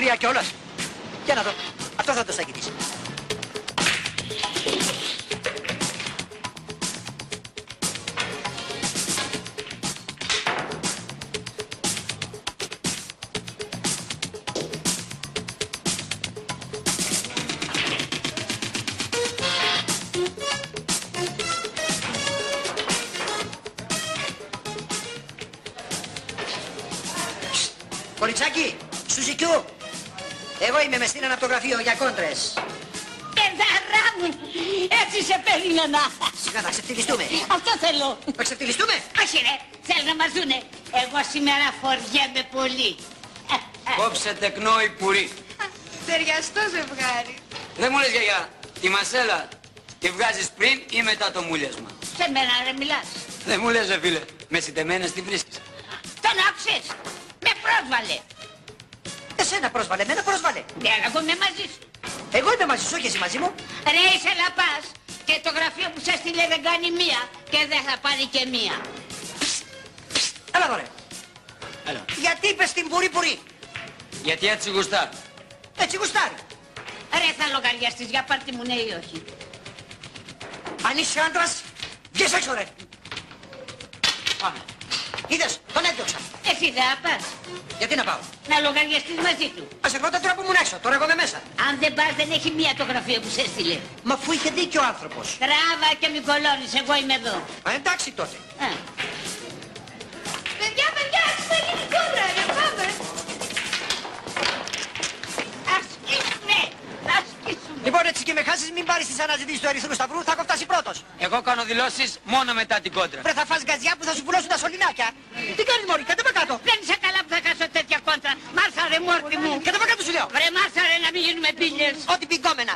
κρύα κιόλας. Για να δω. Αυτό θα το σταγητήσει. Κοριτσάκι, Σουζικιού. Εγώ είμαι με στείλαν από το γραφείο για κόντρες. Παιδαρά μου, έτσι σε περίμενα. Σιγά, να ξεφτυλιστούμε. Αυτό θέλω. Να ξεφτυλιστούμε. Όχι ρε, θέλω να μας δούνε. Εγώ σήμερα φοριέμαι πολύ. Κόψε τεκνό η πουρή. Ταιριαστό ζευγάρι. Δεν μου λες γιαγιά, τη μασέλα τη βγάζεις πριν ή μετά το μούλιασμα? Σε μένα ρε μιλάς. Δεν μου λες ρε φίλε, με συντεμένες τη βρίσκεις. Τον άκουσες, με πρόσβαλε. Εσένα πρόσβαλε, εμένα πρόσβαλε. Ναι, εγώ είμαι μαζί σου. Εγώ είμαι μαζί σου, όχι εσύ μαζί μου. Ρε είσαι λαπάς και το γραφείο που σε στείλε δεν κάνει μία και δεν θα πάρει και μία. Έλα εδώ ρε. Έλα. Γιατί είπες την πουρή. Γιατί έτσι γουστάρ. Έτσι γουστάρει. Ρε θα λογαριαστείς για πάρτι μου ναι ή όχι. Αν είσαι άντρας, βγες έξω ρε. Πάμε. Είδες, τον έδιωξα. Εσύ δεν θα πας. Γιατί να πάω? Να λογαριαστείς μαζί του. Ας ερχόταν τώρα που ήμουν έξω, τώρα εγώ είμαι μέσα. Αν δεν πας δεν έχει μία το γραφείο που σε έστειλε. Μα αφού είχε δίκιο ο άνθρωπος. Τράβα και μην κολώνεις, εγώ είμαι εδώ. Α, εντάξει τότε. Παιδιά, έχουμε γίνει κόντρα, ρε, πάμε. Ασκήσουμε, ασκήσουμε. Λοιπόν, έτσι και με χάσεις, μην πάρεις τις αναζητήσεις του Ερυθρού Σταυρού, θα έχω φτάσει πρώτος. Εγώ κάνω δηλώσεις μόνο μετά την κόντρα. Βρε, θα φας γκαζιά που θα σου πουλώσουν τα σωληνάκια. Τι κάνεις μωρή, κάτω με κάτω. Δεν είσαι καλά που θα χάσω τέτοια κόντρα. Μάρσα ρε μόρτι μου. Κάτω με κάτω σου λέω. Βρε μάρσα ρε να μην γίνουμε πίλες. Ό,τι πηγκόμενα.